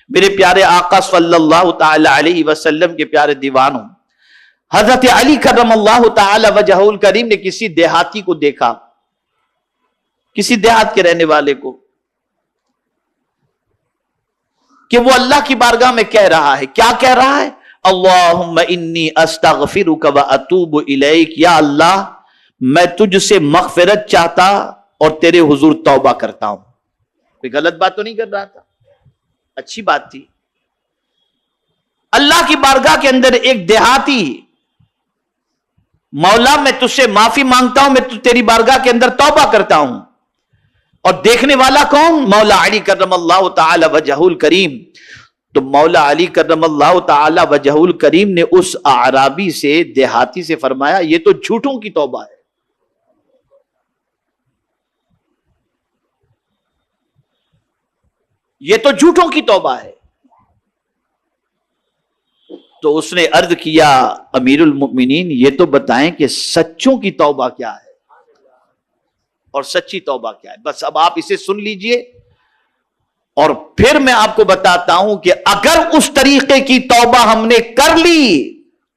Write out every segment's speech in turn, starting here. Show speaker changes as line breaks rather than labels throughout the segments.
میرے پیارے آقا صلی اللہ تعالی علیہ وسلم کے پیارے دیوانوں، حضرت علی کرم اللہ تعالی وجہہ الکریم نے کسی دیہاتی کو دیکھا، کسی دیہات کے رہنے والے کو، کہ وہ اللہ کی بارگاہ میں کہہ رہا ہے، کیا کہہ رہا ہے؟ اللہم انی استغفرک و اتوب الیک، یا اللہ میں تجھ سے مغفرت چاہتا اور تیرے حضور توبہ کرتا ہوں۔ کوئی غلط بات تو نہیں کر رہا تھا، اچھی بات تھی۔ اللہ کی بارگاہ کے اندر ایک دیہاتی، مولا میں تجھ سے معافی مانگتا ہوں، میں تیری بارگاہ کے اندر توبہ کرتا ہوں، اور دیکھنے والا کون؟ مولا علی کرم اللہ تعالی وجہہ الکریم۔ تو مولا علی کرم اللہ تعالی وجہہ الکریم نے اس اعرابی سے، دیہاتی سے فرمایا، یہ تو جھوٹوں کی توبہ ہے، یہ تو جھوٹوں کی توبہ ہے۔ تو اس نے عرض کیا، امیر المؤمنین یہ تو بتائیں کہ سچوں کی توبہ کیا ہے اور سچی توبہ کیا ہے؟ بس اب آپ اسے سن لیجئے، اور پھر میں آپ کو بتاتا ہوں کہ اگر اس طریقے کی توبہ ہم نے کر لی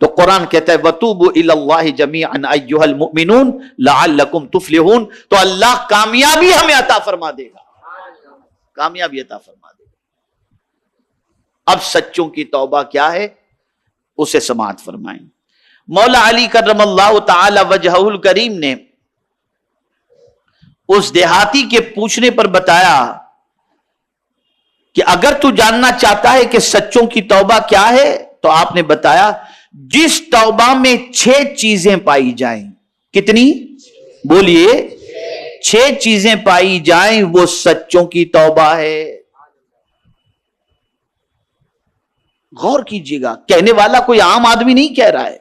تو قرآن کہتا ہے وَتُوبُوا إِلَى اللَّهِ جَمِيعًا أَيُّهَا الْمُؤْمِنُونَ لَعَلَّكُمْ تُفْلِحُونَ۔ تو اللہ کامیابی ہمیں عطا فرما دے گا، کامیابی عطا فرما دے گا۔ اب سچوں کی توبہ کیا ہے اسے سماعت فرمائیں۔ مولا علی کرم اللہ تعالی وجہہ الکریم نے اس دیہاتی کے پوچھنے پر بتایا کہ اگر تو جاننا چاہتا ہے کہ سچوں کی توبہ کیا ہے تو آپ نے بتایا جس توبہ میں 6 چیزیں پائی جائیں۔ کتنی؟ بولیے، 6 چیزیں پائی جائیں وہ سچوں کی توبہ ہے۔ غور کیجئے گا، کہنے والا کوئی عام آدمی نہیں کہہ رہا ہے،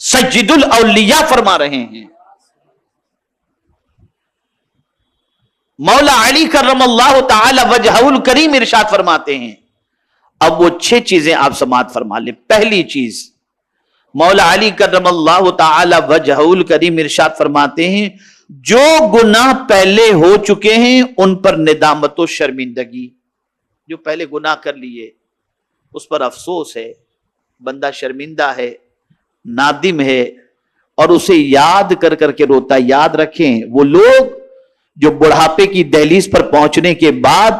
سید الاولیاء فرما رہے ہیں۔ مولا علی کرم اللہ تعالی وجہہ الکریم ارشاد فرماتے ہیں، اب وہ 6 چیزیں آپ سماعت فرما لیں۔ پہلی چیز، مولا علی کرم اللہ تعالی وجہہ الکریم ارشاد فرماتے ہیں جو گناہ پہلے ہو چکے ہیں ان پر ندامت و شرمندگی۔ جو پہلے گناہ کر لیے اس پر افسوس ہے، بندہ شرمندہ ہے، نادم ہے، اور اسے یاد کر کر کے روتا ہے۔ یاد رکھیں، وہ لوگ جو بڑھاپے کی دہلیز پر پہنچنے کے بعد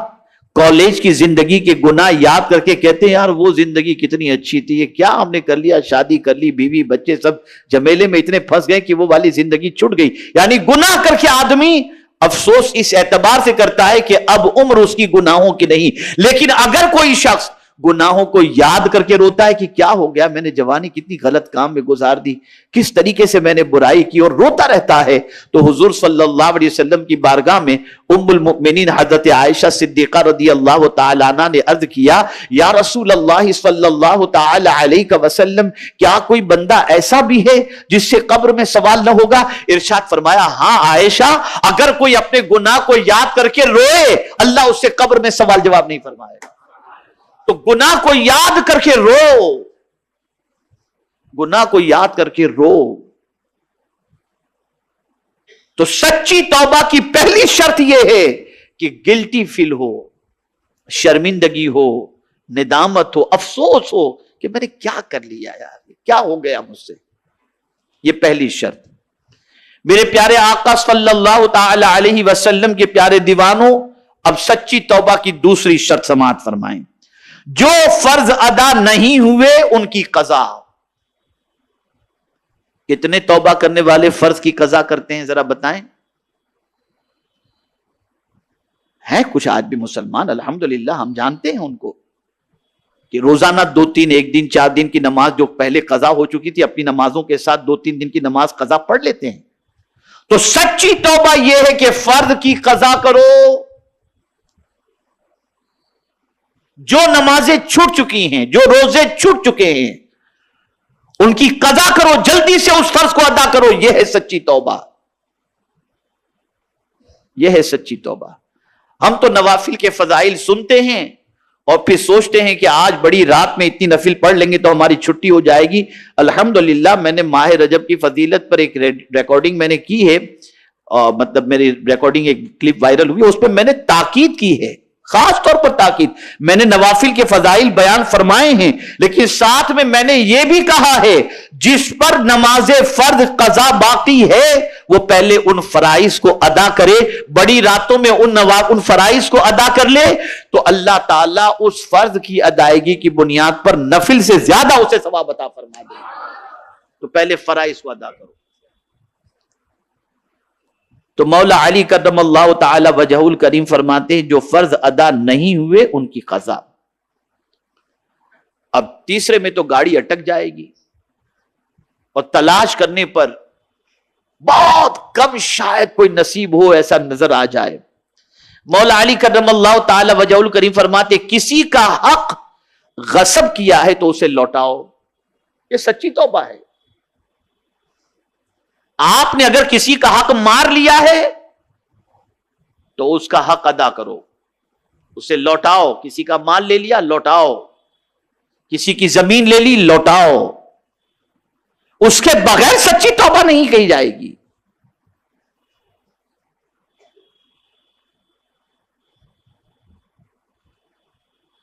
کالج کی زندگی کے گناہ یاد کر کے کہتے ہیں یار وہ زندگی کتنی اچھی تھی، یہ کیا ہم نے کر لیا، شادی کر لی، بیوی بچے سب جمیلے میں اتنے پھنس گئے کہ وہ والی زندگی چھوٹ گئی۔ یعنی گناہ کر کے آدمی افسوس اس اعتبار سے کرتا ہے کہ اب عمر اس کی گناہوں کی نہیں، لیکن اگر کوئی شخص گناہوں کو یاد کر کے روتا ہے کہ کیا ہو گیا، میں نے جوانی کتنی غلط کام میں گزار دی، کس طریقے سے میں نے برائی کی، اور روتا رہتا ہے، تو حضور صلی اللہ علیہ وسلم کی بارگاہ میں ام المؤمنین حضرت عائشہ صدیقہ رضی اللہ تعالی عنہ نے عرض کیا، یا رسول اللہ صلی اللہ تعالی علیہ وسلم کیا کوئی بندہ ایسا بھی ہے جس سے قبر میں سوال نہ ہوگا؟ ارشاد فرمایا ہاں عائشہ، اگر کوئی اپنے گناہ کو یاد کر کے روئے اللہ اس سے قبر میں سوال جواب نہیں فرمائے گا۔ تو گناہ کو یاد کر کے رو، گناہ کو یاد کر کے رو۔ تو سچی توبہ کی پہلی شرط یہ ہے کہ گلٹی فیل ہو، شرمندگی ہو، ندامت ہو، افسوس ہو کہ میں نے کیا کر لیا یار، کیا ہو گیا مجھ سے۔ یہ پہلی شرط۔ میرے پیارے آقا صلی اللہ تعالی علیہ وسلم کے پیارے دیوانوں، اب سچی توبہ کی دوسری شرط سماعت فرمائیں، جو فرض ادا نہیں ہوئے ان کی قضا۔ کتنے توبہ کرنے والے فرض کی قضا کرتے ہیں ذرا بتائیں؟ ہیں کچھ آج بھی مسلمان الحمدللہ، ہم جانتے ہیں ان کو کہ روزانہ 2-3 1 دن 4 دن کی نماز جو پہلے قضا ہو چکی تھی اپنی نمازوں کے ساتھ 2-3 دن کی نماز قضا پڑھ لیتے ہیں۔ تو سچی توبہ یہ ہے کہ فرض کی قضا کرو، جو نمازیں چھوٹ چکی ہیں، جو روزے چھوٹ چکے ہیں ان کی قضا کرو، جلدی سے اس فرض کو ادا کرو۔ یہ ہے سچی توبہ، یہ ہے سچی توبہ۔ ہم تو نوافل کے فضائل سنتے ہیں اور پھر سوچتے ہیں کہ آج بڑی رات میں اتنی نفل پڑھ لیں گے تو ہماری چھٹی ہو جائے گی۔ الحمدللہ میں نے ماہ رجب کی فضیلت پر ایک ریکارڈنگ میں نے کی ہے، مطلب میری ریکارڈنگ ایک کلپ وائرل ہوئی، اس پہ میں نے تاکید کی ہے، خاص طور پر تاکید. میں نے نوافل کے فضائل بیان فرمائے ہیں، لیکن ساتھ میں نے یہ بھی کہا ہے جس پر نماز فرض قضا باقی ہے وہ پہلے ان فرائض کو ادا کرے، بڑی راتوں میں ان فرائض کو ادا کر لے تو اللہ تعالیٰ اس فرض کی ادائیگی کی بنیاد پر نفل سے زیادہ اسے ثواب عطا فرما دے. تو پہلے فرائض کو ادا کرو. تو مولا علی کرم اللہ تعالی وجہ الکریم فرماتے ہیں جو فرض ادا نہیں ہوئے ان کی قضا. اب تیسرے میں تو گاڑی اٹک جائے گی اور تلاش کرنے پر بہت کم شاید کوئی نصیب ہو ایسا نظر آ جائے. مولا علی کرم اللہ تعالی وجہ الکریم فرماتے کسی کا حق غصب کیا ہے تو اسے لوٹاؤ. یہ سچی توبہ ہے. آپ نے اگر کسی کا حق مار لیا ہے تو اس کا حق ادا کرو، اسے لوٹاؤ. کسی کا مال لے لیا لوٹاؤ، کسی کی زمین لے لی لوٹاؤ. اس کے بغیر سچی توبہ نہیں کہی جائے گی.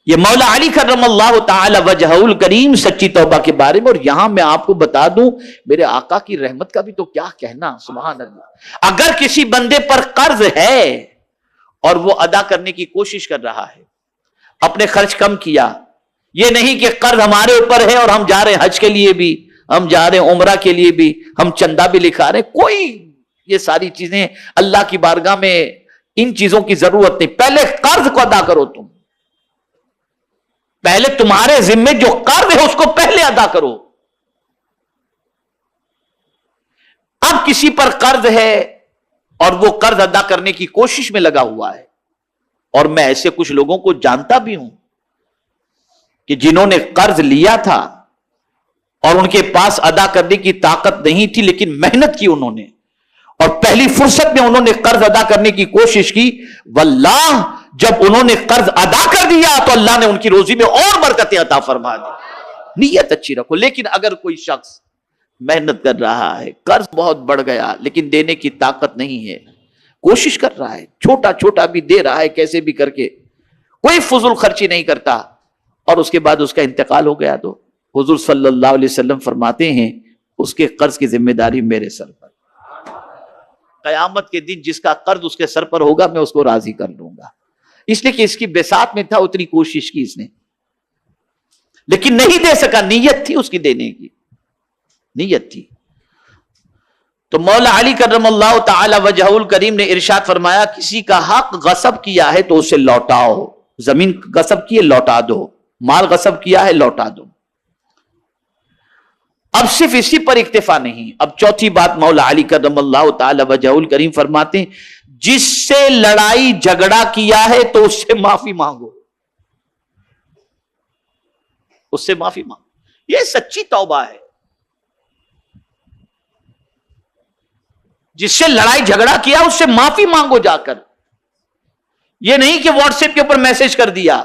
یہ مولا علی کرم اللہ تعالی وجہ الکریم سچی توبہ کے بارے میں. اور یہاں میں آپ کو بتا دوں میرے آقا کی رحمت کا بھی تو کیا کہنا، سبحان اللہ. اگر کسی بندے پر قرض ہے اور وہ ادا کرنے کی کوشش کر رہا ہے، اپنے خرچ کم کیا، یہ نہیں کہ قرض ہمارے اوپر ہے اور ہم جا رہے ہیں حج کے لیے بھی، ہم جا رہے ہیں عمرہ کے لیے بھی، ہم چندہ بھی لکھا رہے ہیں، کوئی یہ ساری چیزیں اللہ کی بارگاہ میں ان چیزوں کی ضرورت نہیں. پہلے قرض کو ادا کرو. تم پہلے تمہارے ذمے جو قرض ہے اس کو پہلے ادا کرو. اب کسی پر قرض ہے اور وہ قرض ادا کرنے کی کوشش میں لگا ہوا ہے، اور میں ایسے کچھ لوگوں کو جانتا بھی ہوں کہ جنہوں نے قرض لیا تھا اور ان کے پاس ادا کرنے کی طاقت نہیں تھی، لیکن محنت کی انہوں نے اور پہلی فرصت میں انہوں نے قرض ادا کرنے کی کوشش کی. واللہ جب انہوں نے قرض ادا کر دیا تو اللہ نے ان کی روزی میں اور برکتیں عطا فرما دی. نیت اچھی رکھو. لیکن اگر کوئی شخص محنت کر رہا ہے، قرض بہت بڑھ گیا لیکن دینے کی طاقت نہیں ہے، کوشش کر رہا ہے، چھوٹا چھوٹا بھی دے رہا ہے کیسے بھی کر کے، کوئی فضول خرچی نہیں کرتا، اور اس کے بعد اس کا انتقال ہو گیا، تو حضور صلی اللہ علیہ وسلم فرماتے ہیں اس کے قرض کی ذمہ داری میرے سر پر. قیامت کے دن جس کا قرض اس کے سر پر ہوگا میں اس کو راضی کر لوں گا. اس لیے کہ اس کی بساط میں تھا، اتنی کوشش کی اس نے لیکن نہیں دے سکا. نیت تھی اس کی دینے کی، نیت تھی. تو مولا علی کرم اللہ تعالی وجہ الکریم نے ارشاد فرمایا کسی کا حق غصب کیا ہے تو اسے لوٹاؤ. زمین غصب کی ہے لوٹا دو، مال غصب کیا ہے لوٹا دو. اب صرف اسی پر اکتفا نہیں. اب چوتھی بات مولا علی کرم اللہ تعالی وجہ الکریم فرماتے ہیں جس سے لڑائی جھگڑا کیا ہے تو اس سے معافی مانگو. اس سے معافی مانگو. یہ سچی توبہ ہے. جس سے لڑائی جھگڑا کیا اس سے معافی مانگو جا کر. یہ نہیں کہ واٹس ایپ کے اوپر میسج کر دیا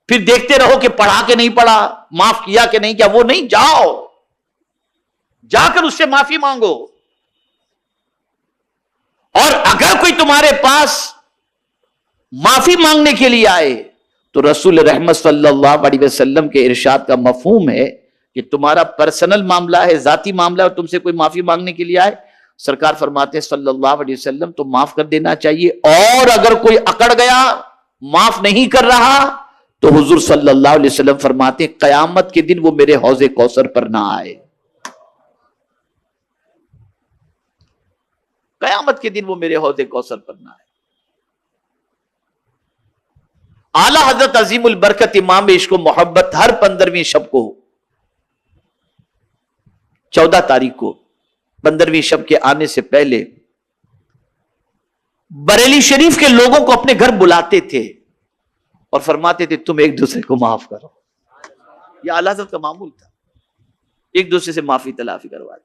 پھر دیکھتے رہو کہ پڑھا کہ نہیں پڑھا، معاف کیا کہ نہیں کیا. وہ نہیں، جاؤ جا کر اس سے معافی مانگو. اور اگر کوئی تمہارے پاس معافی مانگنے کے لیے آئے تو رسول رحمت صلی اللہ علیہ وسلم کے ارشاد کا مفہوم ہے کہ تمہارا پرسنل معاملہ ہے، ذاتی معاملہ ہے، اور تم سے کوئی معافی مانگنے کے لیے آئے، سرکار فرماتے ہیں صلی اللہ علیہ وسلم تو معاف کر دینا چاہیے. اور اگر کوئی اکڑ گیا معاف نہیں کر رہا تو حضور صلی اللہ علیہ وسلم فرماتے ہیں قیامت کے دن وہ میرے حوض کوثر پر نہ آئے. قیامت کے دن وہ میرے حوض کوثر پر نہ آئے. اعلی حضرت عظیم البرکت امام عشق و محبت ہر 15ویں شب کو 14 تاریخ کو 15ویں شب کے آنے سے پہلے بریلی شریف کے لوگوں کو اپنے گھر بلاتے تھے اور فرماتے تھے تم ایک دوسرے کو معاف کرو. یہ اعلی حضرت کا معمول تھا، ایک دوسرے سے معافی تلافی کرواتے.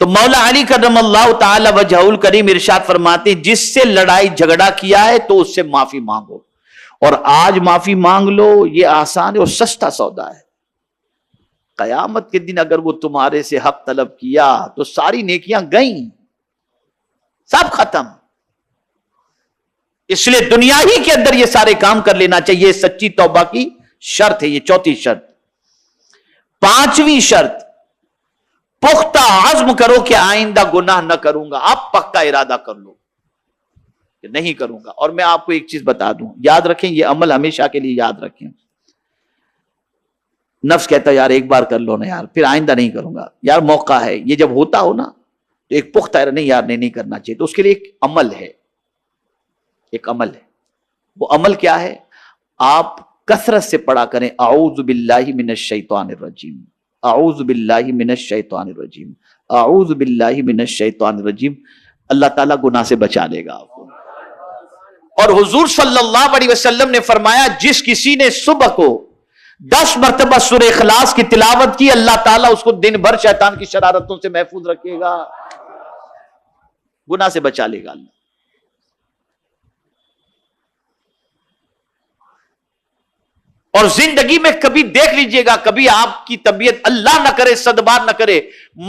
تو مولا علی کرم اللہ تعالی وجہ الکریم ارشاد فرماتے جس سے لڑائی جھگڑا کیا ہے تو اس سے معافی مانگو. اور آج معافی مانگ لو، یہ آسان ہے اور سستا سودا ہے. قیامت کے دن اگر وہ تمہارے سے حق طلب کیا تو ساری نیکیاں گئیں، سب ختم. اس لیے دنیا ہی کے اندر یہ سارے کام کر لینا چاہیے. سچی توبہ کی شرط ہے یہ، چوتھی شرط. پانچویں شرط، پختہ عزم کرو کہ آئندہ گناہ نہ کروں گا. آپ پختہ ارادہ کر لو کہ نہیں کروں گا. اور میں آپ کو ایک چیز بتا دوں، یاد رکھیں یہ عمل ہمیشہ کے لیے یاد رکھیں. نفس کہتا ہے یار ایک بار کر لو نا یار، پھر آئندہ نہیں کروں گا، یار موقع ہے. یہ جب ہوتا ہو نا تو ایک پختہ نہیں یار نہیں کرنا چاہیے. تو اس کے لیے ایک عمل ہے، ایک عمل ہے. وہ عمل کیا ہے؟ آپ کثرت سے پڑھا کریں اعوذ باللہ من الشیطان الرجیم، اعوذ باللہ من الشیطان الرجیم، اعوذ باللہ من الشیطان الرجیم. اللہ تعالیٰ گناہ سے بچا لے گا آپ کو. اور حضور صلی اللہ علیہ وسلم نے فرمایا جس کسی نے صبح کو 10 مرتبہ سورہ اخلاص کی تلاوت کی، اللہ تعالیٰ اس کو دن بھر شیطان کی شرارتوں سے محفوظ رکھے گا، گناہ سے بچا لے گا اللہ. اور زندگی میں کبھی دیکھ لیجئے گا، کبھی آپ کی طبیعت اللہ نہ کرے صدبار نہ کرے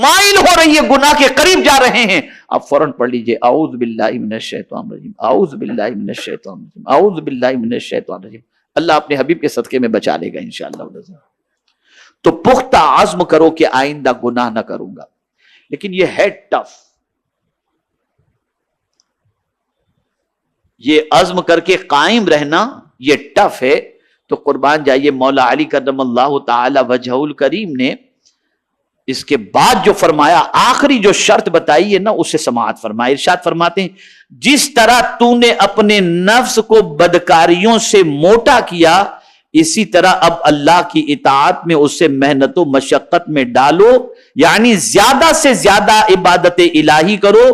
مائل ہو رہی ہے، گناہ کے قریب جا رہے ہیں، آپ فوراً پڑھ لیجئے اعوذ باللہ من الشیطان الرجیم، اعوذ باللہ من الشیطان الرجیم، اعوذ باللہ من الشیطان الرجیم. اللہ اپنے حبیب کے صدقے میں بچا لے گا انشاءاللہ. تو پختہ عزم کرو کہ آئندہ گناہ نہ کروں گا. لیکن یہ ہے ٹف، یہ عزم کر کے قائم رہنا یہ ٹف ہے. تو قربان جائیے مولا علی کرم اللہ تعالی وجہہ الکریم نے اس کے بعد جو فرمایا، آخری جو شرط بتائی ہے نا، اسے سماعت فرمائے. ارشاد فرماتے ہیں جس طرح تو نے اپنے نفس کو بدکاریوں سے موٹا کیا، اسی طرح اب اللہ کی اطاعت میں اسے محنت و مشقت میں ڈالو. یعنی زیادہ سے زیادہ عبادت الہی کرو،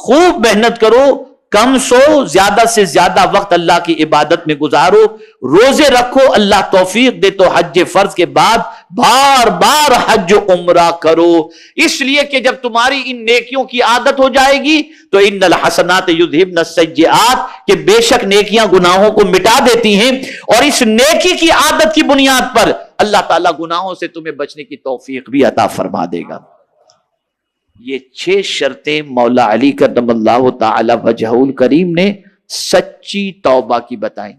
خوب محنت کرو، کم سو، زیادہ سے زیادہ وقت اللہ کی عبادت میں گزارو، روزے رکھو، اللہ توفیق دے تو حج فرض کے بعد بار بار حج و عمرہ کرو. اس لیے کہ جب تمہاری ان نیکیوں کی عادت ہو جائے گی تو ان الحسنات یذہبن السیئات، کہ بے شک نیکیاں گناہوں کو مٹا دیتی ہیں. اور اس نیکی کی عادت کی بنیاد پر اللہ تعالیٰ گناہوں سے تمہیں بچنے کی توفیق بھی عطا فرما دے گا. یہ 6 شرطیں مولا علی کرم اللہ تعالی وجہہ الکریم نے سچی توبہ کی بتائیں.